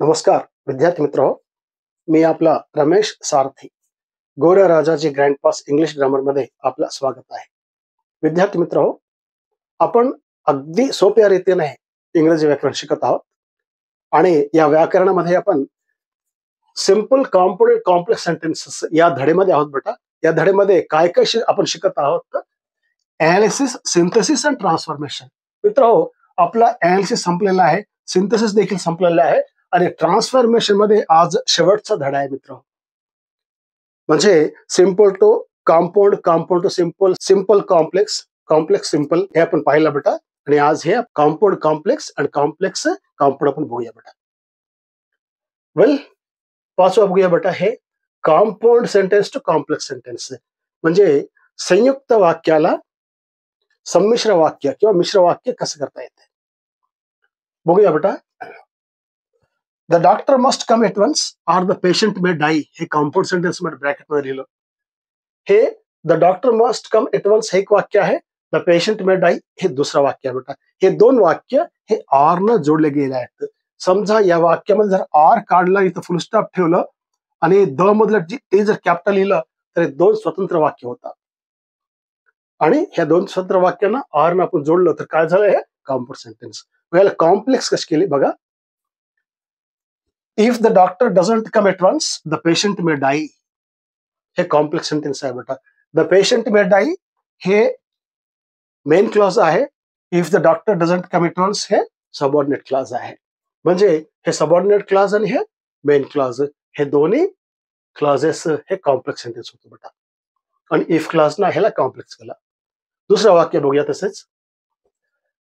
नमस्कार विद्यार्थी मित्र हो, मी आपला Ramesh Sarathi Gorya Rajaji grand pass English grammar मध्ये आपलं स्वागत आहे. विद्यार्थी मित्र हो, आपण अगदी सोप्या रीतीने इंग्रजी व्याकरण शिकत आहोत आणि या व्याकरणामध्ये आपण सिंपल कॉम्पोनेंट कॉम्प्लेक्स सेंटेन्सेस या धडेमध्ये आहोत बेटा. या धडेमध्ये काय काय आपण शिकत आहोत? Analysis, synthesis and transformation. मित्र हो, आपला ॲनालिसिस संपलेला आहे, सिंथेसिस देखील संपलेला आहे आणि ट्रान्सफॉर्मेशन मध्ये आज शेवटचा धडा आहे मित्र. म्हणजे simple to compound, compound to simple, simple complex, complex simple हे आपण पाहिलं बेटा. आणि आज हे कॉम्पाउंड कॉम्प्लेक्स आणि कॉम्प्लेक्स कॉम्पाउंड आपण बघूया बेटा. वेल, पाचवा बघूया बेटा, हे compound sentence to complex sentence. म्हणजे संयुक्त वाक्याला संमिश्र वाक्य किंवा मिश्र वाक्य कसं करता येते बघूया बेटा. The doctor must come at once or the patient may die, हे कॉम्पाउंड सेंटेन्स मध्ये ब्रॅकेट मध्ये लिहिलं. हे the doctor must come at once हे एक वाक्य आहे, द पेशंट मे डाई हे दुसरं वाक्य आहे बेटा. हे दोन वाक्य हे आर न जोडले गेले आहेत. समजा या वाक्यामध्ये जर आर काढला, इथं फुल स्टॉप ठेवलं आणि द मधलं ते जर कॅपिटल लिहिलं तर दोन स्वतंत्र वाक्य होतात. आणि ह्या दोन स्वतंत्र वाक्यांना आर न आपण जोडलं तर काय झालं? हे कॉम्पाउंड सेंटेन्स. याला कॉम्प्लेक्स कशी केली बघा. If the doctor doesn't come at once the patient may die, हे कॉम्प्लेक्स सेंटेन्स आहे बेटा. द पेशंट मे डाई हे मेन क्लॉज आहे. If the doctor doesn't come at once हे सबऑर्डिनेट क्लॉज आहे. म्हणजे हे सबऑर्डिनेट क्लॉज आणि हे मेन क्लॉज हे दोन्ही क्लॉजेस हे कॉम्प्लेक्स सेंटेन्स होतो बेटा. आणि इफ क्लॉज ना ह्याला कॉम्प्लेक्स केला. दुसरं वाक्य बघूया तसेच.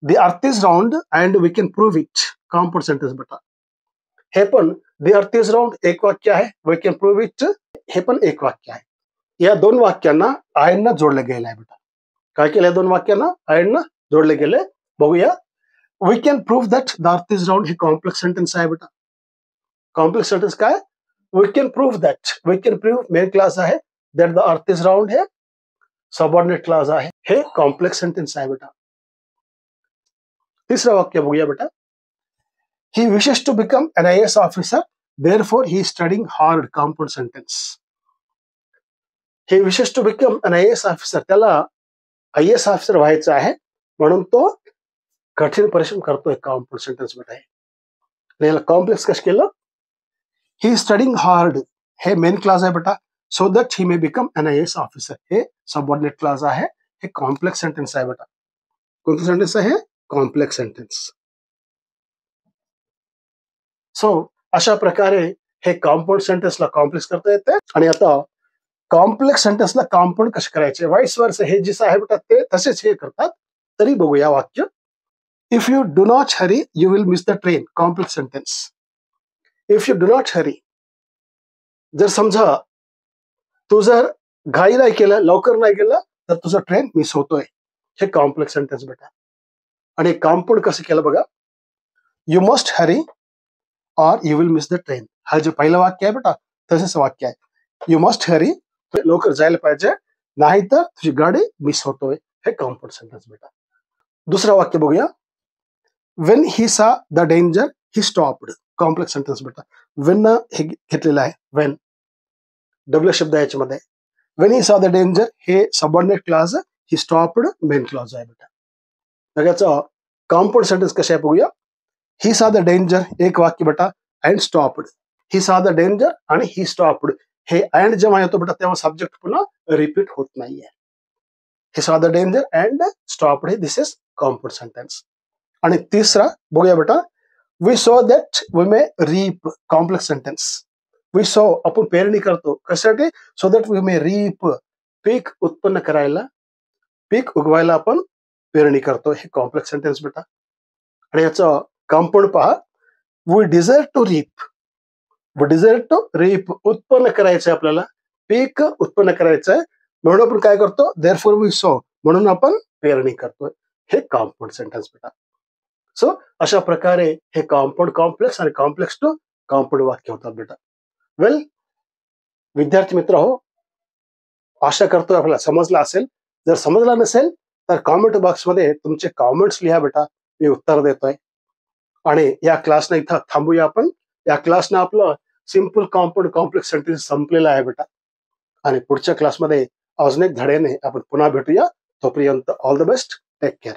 The earth is round and we can prove it, compound sentence बेटा. हे पण द अर्थ इज राऊंड एक वाक्य आहे, वी कॅन प्रूव्ह इट हे पण एक वाक्य आहे. या दोन वाक्यांना आयन जोडले गेले आहे बेटा. काय केलं? दोन वाक्यांना आयन जोडले गेले. बघूया. We can prove that the earth is round हे कॉम्प्लेक्स सेंटेन्स आहे बेटा. कॉम्प्लेक्स सेंटेन्स काय? We can prove that. We can prove main clause आहे, that the earth is round हे सबऑर्डिनेट क्लॉज आहे. हे कॉम्प्लेक्स सेंटेन्स आहे बेटा. तिसरं वाक्य बघूया बेटा. He wishes to become an IAS officer, therefore he studying hard, compound sentence. He wishes to become an IAS officer, त्याला IAS ऑफिसर व्हायचं आहे म्हणून तो कठीण परिश्रम करतोय, कॉम्पाउंड सेंटेन्स बेटा आहे. आणि याला कॉम्प्लेक्स कसं केलं? ही स्टडिंग हार्ड हे मेन क्लास आहे बेटा, so that he may become an IAS officer हे सबऑर्डिनेट क्लास आहे. हे कॉम्प्लेक्स सेंटेन्स आहे बेटा. कोणतं सेंटेन्स आहे? Complex sentence. सो अशा प्रकारे हे कॉम्पाउंड सेंटेन्सला कॉम्प्लेक्स करता येते. आणि आता कॉम्प्लेक्स सेंटेन्सला कॉम्पाउंड कसे करायचे, वाईस वर्स हे जे आहे बेटा ते तसेच हे करतात. तरी बघूया वाक्य. If you do not Hari you will miss the train, complex sentence. If you do not Hari, जर समजा तू जर घाई नाही केलं, लवकर नाही गेलं तर तुझा ट्रेन मिस होतोय. हे कॉम्प्लेक्स सेंटेन्स बेटा. आणि कॉम्पाउंड कसं केलं बघा. यू मस्ट हरी और you will miss the train, हा जे पहिलं वाक्य आहे बेटा तसेच वाक्य आहे. यू मस्ट हरी, लवकर जायला पाहिजे, नाही तर तुझी गाडी मिस होतोय. हे कॉम्पाउंड सेंटेन्स बेटा. दुसरं वाक्य बघूया. वेन ही सा the danger he stopped, complex sentence बेटा. वेन हे घेतलेलं आहे, वेन डब्ल्यू शब्द याच्यामध्ये. वेन ही सा द डेंजर हे subordinate clause, he stopped main clause आहे बेटा. त्याचा कॉम्पाउंड सेंटेन्स कसे आहे बघूया. ही सा द डेंजर एक वाक्य बेटा, अँड स्टॉप्ड. ही सा द डेंजर आणि ही स्टॉप्ड हे अँड जेव्हा येतो बेटा तेव्हा सब्जेक्ट पुन्हा रिपीट होत नाहीये. ही सा द डेंजर अँड स्टॉप्ड हे दिस इज कॉम्पाउंड सेंटेन्स. आणि तिसरा बघूया बेटा. We sow that we may reap, complex sentence. We sow आपण पेरणी करतो कशासाठी? So that we may reap, पीक उत्पन्न करायला, पीक उगवायला आपण पेरणी करतो. हे कॉम्प्लेक्स सेंटेन्स बेटा. आणि याचं कॉम्पाउंड पहा. We desire to reap, we desire to reap उत्पन्न करायचंय आपल्याला, पीक उत्पन्न करायचंय म्हणून आपण काय करतो? देअरफॉर वी सो म्हणून आपण पेरणी करतोय. हे कॉम्पाउंड सेंटेन्स बेटा. सो अशा प्रकारे हे कॉम्पाउंड कॉम्प्लेक्स आणि कॉम्प्लेक्स टू कॉम्पाउंड वाक्य होतात बेटा. वेल विद्यार्थी मित्र हो, आशा करतोय आपल्याला समजला असेल. जर समजला नसेल तर कॉमेंट बॉक्समध्ये तुमचे कॉमेंट्स लिहा बेटा, मी उत्तर देतोय. आणि या क्लासला इथं थांबूया आपण. या क्लासनं आपलं सिम्पल कॉम्पाऊंड कॉम्प्लेक्स सेंटेन्स संपलेलं आहे बेटा. आणि पुढच्या क्लासमध्ये अजून एक धड्याने आपण पुन्हा भेटूया. तोपर्यंत all the best. Take care.